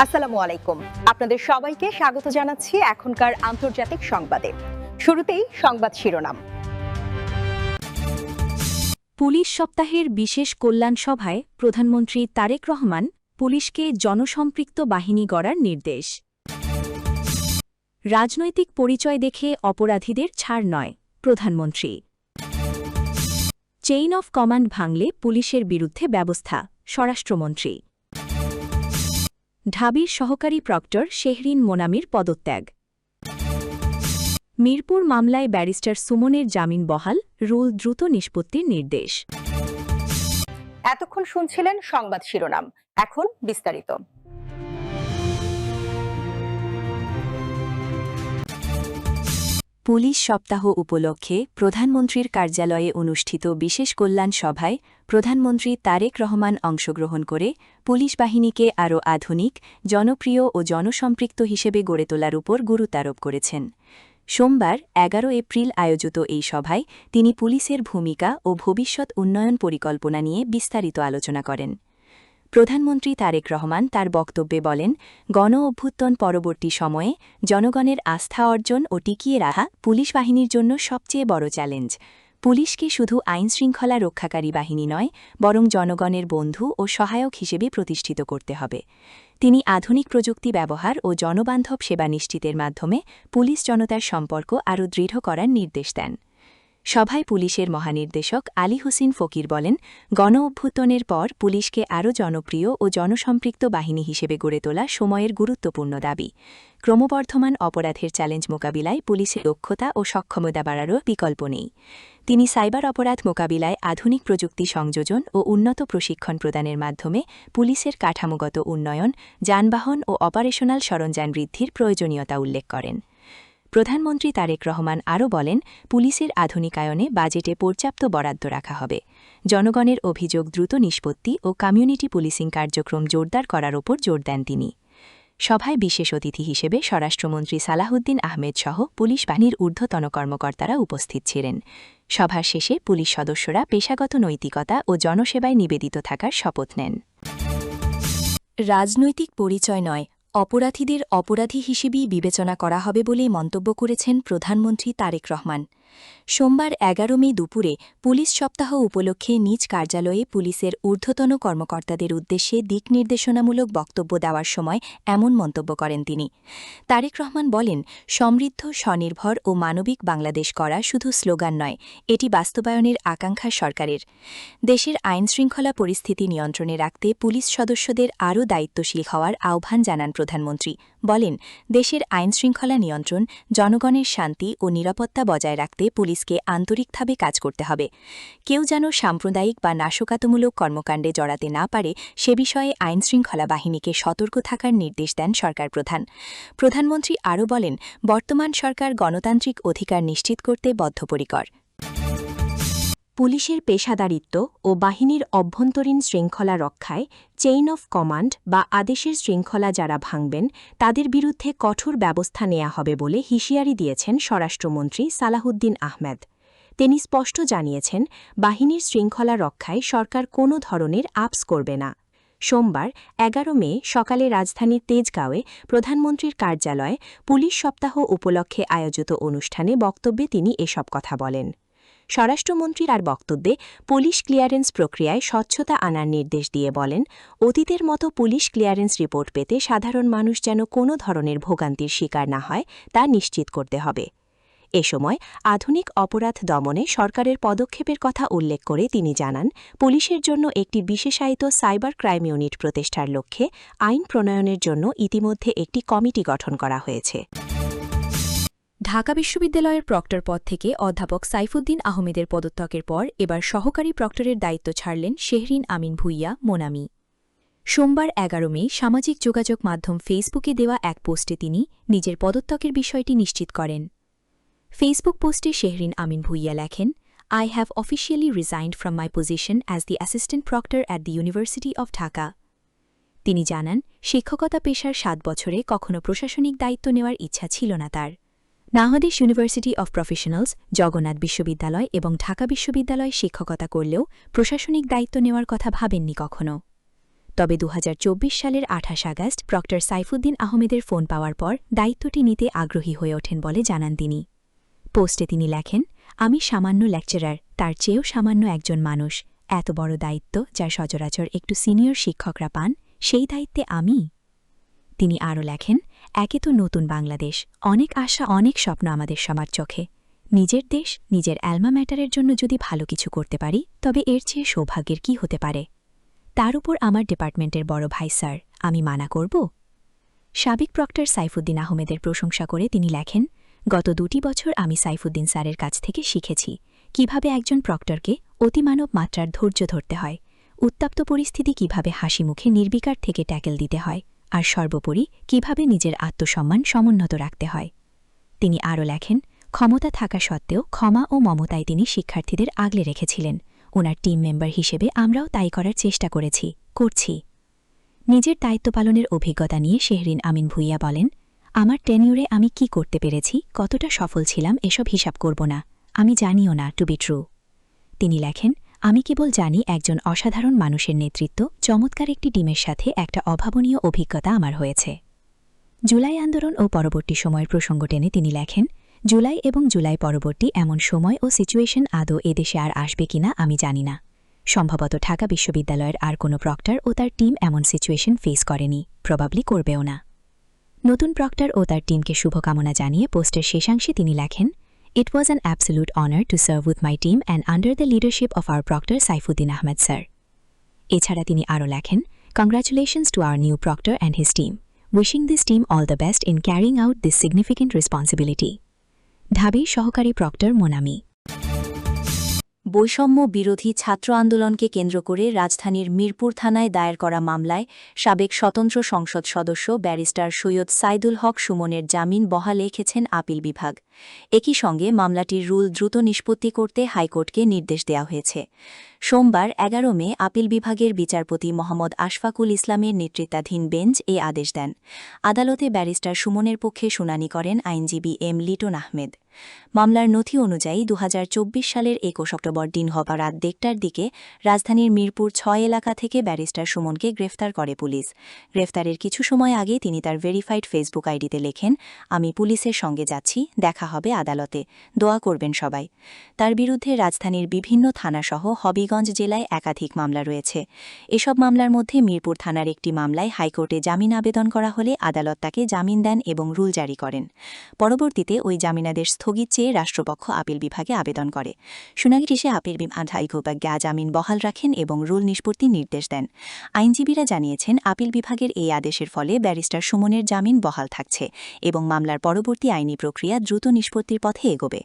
আসসালামু আলাইকুম। আপনাদের সবাইকে স্বাগত জানাচ্ছি এখনকার আন্তর্জাতিক সংবাদে। শুরুতেই সংবাদ শিরোনাম। পুলিশ সপ্তাহের বিশেষ কল্যাণ সভায় প্রধানমন্ত্রী তারেক রহমান পুলিশকে জনসম্পৃক্ত বাহিনী গড়ার নির্দেশ। রাজনৈতিক পরিচয় দেখে অপরাধীদের ছাড় নয়, প্রধানমন্ত্রী। চেইন অফ কমান্ড ভাঙলে পুলিশের বিরুদ্ধে ব্যবস্থা, স্বরাষ্ট্রমন্ত্রী। ঢাবির সহকারী প্রক্টর শেহরিন মোনামির পদত্যাগ। মিরপুর মামলায় ব্যারিস্টার সুমনের জামিন বহাল, রুল দ্রুত নিষ্পত্তির নির্দেশ। এতক্ষণ শুনছিলেন সংবাদ শিরোনাম, এখন বিস্তারিত। পুলিশ সপ্তাহ উপলক্ষে প্রধানমন্ত্রীর কার্যালয়ে অনুষ্ঠিত বিশেষ কল্যাণ সভায় প্রধানমন্ত্রী তারেক রহমান অংশগ্রহণ করে পুলিশ বাহিনীকে আরও আধুনিক, জনপ্রিয় ও জনসম্পৃক্ত হিসেবে গড়ে তোলার উপর গুরুত্বারোপ করেছেন। সোমবার ১১ এপ্রিল আয়োজিত এই সভায় তিনি পুলিশের ভূমিকা ও ভবিষ্যৎ উন্নয়ন পরিকল্পনা নিয়ে বিস্তারিত আলোচনা করেন। প্রধানমন্ত্রী তারেক রহমান তার বক্তব্যে বলেন, গণ অভ্যুত্থান পরবর্তী সময়ে জনগণের আস্থা অর্জন ও টিকিয়ে রাখা পুলিশ বাহিনীর জন্য সবচেয়ে বড় চ্যালেঞ্জ। পুলিশকে শুধু আইনশৃঙ্খলা রক্ষাকারী বাহিনী নয়, বরং জনগণের বন্ধু ও সহায়ক হিসেবে প্রতিষ্ঠিত করতে হবে। তিনি আধুনিক প্রযুক্তি ব্যবহার ও জনবান্ধব সেবা নিশ্চিতের মাধ্যমে পুলিশ জনতার সম্পর্ক আরও দৃঢ় করার নির্দেশ দেন। সভায় পুলিশের মহানির্দেশক আলী হোসেন ফকির বলেন, গণ অভ্যুত্থানের পর পুলিশকে আরও জনপ্রিয় ও জনসম্পৃক্ত বাহিনী হিসেবে গড়ে তোলা সময়ের গুরুত্বপূর্ণ দাবি। ক্রমবর্ধমান অপরাধের চ্যালেঞ্জ মোকাবিলায় পুলিশের দক্ষতা ও সক্ষমতা বাড়ারও বিকল্প নেই। তিনি সাইবার অপরাধ মোকাবিলায় আধুনিক প্রযুক্তি সংযোজন ও উন্নত প্রশিক্ষণ প্রদানের মাধ্যমে পুলিশের কাঠামোগত উন্নয়ন, যানবাহন ও অপারেশনাল সরঞ্জাম বৃদ্ধির প্রয়োজনীয়তা উল্লেখ করেন। প্রধানমন্ত্রী তারেক রহমান আরও বলেন, পুলিশের আধুনিকায়নে বাজেটে পর্যাপ্ত বরাদ্দ রাখা হবে। জনগণের অভিযোগ দ্রুত নিষ্পত্তি ও কমিউনিটি পুলিশিং কার্যক্রম জোরদার করার ওপর জোর দেন তিনি। সভায় বিশেষ অতিথি হিসেবে স্বরাষ্ট্রমন্ত্রী সালাহুদ্দিন আহমেদ সহ পুলিশ বাহিনীর ঊর্ধ্বতন কর্মকর্তারা উপস্থিত ছিলেন। সভার শেষে পুলিশ সদস্যরা পেশাগত নৈতিকতা ও জনসেবায় নিবেদিত থাকার শপথ নেন। রাজনৈতিক পরিচয় নয়, অপরাধীদের অপরাধী হিসেবেই বিবেচনা করা হবে বলে মন্তব্য করেছেন প্রধানমন্ত্রী তারেক রহমান। সোমবার ১১ মে দুপুরে পুলিশ সপ্তাহ উপলক্ষে নিজ কার্যালয়ে পুলিশের ঊর্ধ্বতন কর্মকর্তাদের উদ্দেশ্যে দিক নির্দেশনামূলক বক্তব্য দেওয়ার সময় এমন মন্তব্য করেন তিনি। তারেক রহমান বলেন, সমৃদ্ধ, স্বনির্ভর ও মানবিক বাংলাদেশ করা শুধু স্লোগান নয়, এটি বাস্তবায়নের আকাঙ্ক্ষা সরকারের। দেশের আইনশৃঙ্খলা পরিস্থিতি নিয়ন্ত্রণে রাখতে পুলিশ সদস্যদের আরও দায়িত্বশীল হওয়ার আহ্বান জানান প্রধানমন্ত্রী। বলেন, দেশের আইনশৃঙ্খলা নিয়ন্ত্রণ, জনগণের শান্তি ও নিরাপত্তা বজায় রাখতে পুলিশকে আন্তরিকভাবে কাজ করতে হবে। কেউ যেন সাম্প্রদায়িক বা নাশকতামূলক কর্মকাণ্ডে জড়াতে না পারে সে বিষয়ে আইনশৃঙ্খলা বাহিনীকে সতর্ক থাকার নির্দেশ দেন সরকার প্রধান। প্রধানমন্ত্রী আরও বলেন, বর্তমান সরকার গণতান্ত্রিক অধিকার নিশ্চিত করতে বদ্ধপরিকর। পুলিশের পেশাদারিত্ব ও বাহিনীর অভ্যন্তরীণ শৃঙ্খলা রক্ষায় চেইন অফ কমান্ড বা আদেশের শৃঙ্খলা যারা ভাঙবেন তাদের বিরুদ্ধে কঠোর ব্যবস্থা নেওয়া হবে বলে হুঁশিয়ারি দিয়েছেন স্বরাষ্ট্রমন্ত্রী সালাহুদ্দিন আহমেদ। তিনি স্পষ্ট জানিয়েছেন, বাহিনীর শৃঙ্খলা রক্ষায় সরকার কোনো ধরনের আপস করবে না। সোমবার ১১ মে সকালে রাজধানীর তেজগাঁওয়ে প্রধানমন্ত্রীর কার্যালয়ে পুলিশ সপ্তাহ উপলক্ষে আয়োজিত অনুষ্ঠানে বক্তব্যে তিনি এসব কথা বলেন। স্বরাষ্ট্রমন্ত্রীর আর বক্তব্যে পুলিশ ক্লিয়ারেন্স প্রক্রিয়ায় স্বচ্ছতা আনার নির্দেশ দিয়ে বলেন, অতীতের মতো পুলিশ ক্লিয়ারেন্স রিপোর্ট পেতে সাধারণ মানুষ যেন কোনো ধরনের ভোগান্তির শিকার না হয় তা নিশ্চিত করতে হবে। এ সময় আধুনিক অপরাধ দমনে সরকারের পদক্ষেপের কথা উল্লেখ করে তিনি জানান, পুলিশের জন্য একটি বিশেষায়িত সাইবার ক্রাইম ইউনিট প্রতিষ্ঠার লক্ষ্যে আইন প্রণয়নের জন্য ইতিমধ্যে একটি কমিটি গঠন করা হয়েছে। ঢাকা বিশ্ববিদ্যালয়ের প্রক্টর পদ থেকে অধ্যাপক সাইফুদ্দিন আহমেদের পদত্যাগের পর এবার সহকারী প্রক্টরের দায়িত্ব ছাড়লেন শেহরিন আমিন ভূঁইয়া মোনামি। সোমবার ১১ মে সামাজিক যোগাযোগ মাধ্যম ফেসবুকে দেওয়া এক পোস্টে তিনি নিজের পদত্যাগের বিষয়টি নিশ্চিত করেন। ফেসবুক পোস্টে শেহরিন আমিন ভূঁইয়া লেখেন, I have officially resigned from my position as the assistant proctor at the University of Dhaka. তিনি জানান, শিক্ষকতা পেশার ৭ বছরে কখনো প্রশাসনিক দায়িত্ব নেওয়ার ইচ্ছা ছিল না তার। Bangladesh university of professionals, Jagannath বিশ্ববিদ্যালয় এবং ঢাকা বিশ্ববিদ্যালয়ে শিক্ষকতা করলেও প্রশাসনিক দায়িত্ব নেওয়ার কথা ভাবেননি কখনো। তবে ২০২৪ সালের ২৮ আগস্ট প্রক্টর সাইফুদ্দিন আহমেদের ফোন পাওয়ার পর দায়িত্বটি নিতে আগ্রহী হয়ে ওঠেন বলে জানান তিনি। পোস্টে তিনি লেখেন, আমি সামান্য লেকচারার, তার চেয়েও সামান্য একজন মানুষ। এত বড় দায়িত্ব যা সচরাচর একটু সিনিয়র শিক্ষকরা পান, সেই দায়িত্বে আমি। তিনি আরও লেখেন, একে তো নতুন বাংলাদেশ, অনেক আশা, অনেক স্বপ্ন আমাদের সবার চোখে। নিজের দেশ, নিজের অ্যালমা ম্যাটারের জন্য যদি ভালো কিছু করতে পারি, তবে এর চেয়ে সৌভাগ্যের কি হতে পারে? তার উপর আমার ডিপার্টমেন্টের বড় ভাই স্যার, আমি মানা করব? সাবেক প্রক্টর সাইফুদ্দিন আহমেদের প্রশংসা করে তিনি লেখেন, গত ২টি বছর আমি সাইফুদ্দিন স্যারের কাছ থেকে শিখেছি কিভাবে একজন প্রক্টরকে অতিমানব মাত্রার ধৈর্য ধরতে হয়, উত্তপ্ত পরিস্থিতি কিভাবে হাসি মুখে নির্বিকার থেকে ট্যাকেল দিতে হয়, আর সর্বোপরি কিভাবে নিজের আত্মসম্মান সমুন্নত রাখতে হয়। তিনি আরও লেখেন, ক্ষমতা থাকা সত্ত্বেও ক্ষমা ও মমতায় তিনি শিক্ষার্থীদের আগলে রেখেছিলেন। ওনার টিম মেম্বার হিসেবে আমরাও তাই করার চেষ্টা করছি। নিজের দায়িত্ব পালনের অভিজ্ঞতা নিয়ে শেহরিন আমিন ভুইয়া বলেন, আমার টেনিউরে আমি কি করতে পেরেছি, কতটা সফল ছিলাম এসব হিসাব করব না, আমি জানিও না টু বি ট্রু। তিনি লেখেন, আমি কেবল জানি একজন অসাধারণ মানুষের নেতৃত্ব, চমৎকার একটি টিমের সাথে একটা অভাবনীয় অভিজ্ঞতা আমার হয়েছে। জুলাই আন্দোলন ও পরবর্তী সময়ের প্রসঙ্গ টেনে তিনি লেখেন, জুলাই এবং জুলাই পরবর্তী এমন সময় ও সিচুয়েশন আদৌ এদেশে আর আসবে কিনা আমি জানি না। সম্ভবত ঢাকা বিশ্ববিদ্যালয়ের আর কোনো প্রক্টর ও তার টিম এমন সিচুয়েশন ফেস করেনি, প্রবাবলি করবেও না। নতুন প্রক্টর ও তার টিমকে শুভকামনা জানিয়ে পোস্টের শেষাংশে তিনি লেখেন, It was an absolute honor to serve with my team and under the leadership of our proctor Saifuddin Ahmed sir. এছাড়া তিনি আরও লেখেন, Congratulations to our new proctor and his team. Wishing this team all the best in carrying out this significant responsibility. ঢাবির সহকারী proctor Monami. বৈষম্য বিরোধী ছাত্র আন্দোলনকে কেন্দ্র করে রাজধানীর মিরপুর থানায় দায়ের করা মামলায় সাবেক স্বতন্ত্র সংসদ সদস্য ব্যারিস্টার সৈয়দ সাইদুল হক সুমনের জামিন বহাল রেখেছেন আপিল বিভাগ। একই সঙ্গে মামলাটির রুল দ্রুত নিষ্পত্তি করতে হাইকোর্টকে নির্দেশ দেওয়া হয়েছে। সোমবার ১১ মে আপিল বিভাগের বিচারপতি মোহাম্মদ আশফাকুল ইসলামের নেতৃত্বাধীন বেঞ্চ এ আদেশ দেন। আদালতে ব্যারিস্টার সুমনের পক্ষে শুনানি করেন আইনজীবী এম লিটন আহমেদ। মামলার নথি অনুযায়ী ২০২৪ সালের ২১ অক্টোবর দিন হওয়া রাত ১:০০টার দিকে রাজধানীর মিরপুর ৬ এলাকা থেকে ব্যারিস্টার সুমনকে গ্রেফতার করে পুলিশ। গ্রেফতারের কিছু সময় আগে তিনি তার ভেরিফাইড ফেসবুক আইডিতে লেখেন, আমি পুলিশের সঙ্গে যাচ্ছি, দেখা হবে আদালতে, দোয়া করবেন সবাই। তার বিরুদ্ধে রাজধানীর বিভিন্ন থানাসহ হবিগঞ্জ জেলায় একাধিক মামলা রয়েছে। এসব মামলার মধ্যে মিরপুর থানার একটি মামলায় হাইকোর্টে জামিন আবেদন করা হলে আদালত তাকে জামিন দেন এবং রুল জারি করেন। পরবর্তীতে ওই জামিনাদেশ স্থগিত চেয়ে রাষ্ট্রপক্ষ আপিল বিভাগে আবেদন করে। শুনানি শেষে আপিল বিভাগ হাইকোর্টে জামিন বহাল রাখেন এবং রুল নিষ্পত্তির নির্দেশ দেন। আইনজীবীরা জানিয়েছেন, আপিল বিভাগের এই আদেশের ফলে ব্যারিস্টার সুমনের জামিন বহাল থাকছে এবং মামলার পরবর্তী আইনি প্রক্রিয়া দ্রুত নিষ্পত্তির পথে এগোবে।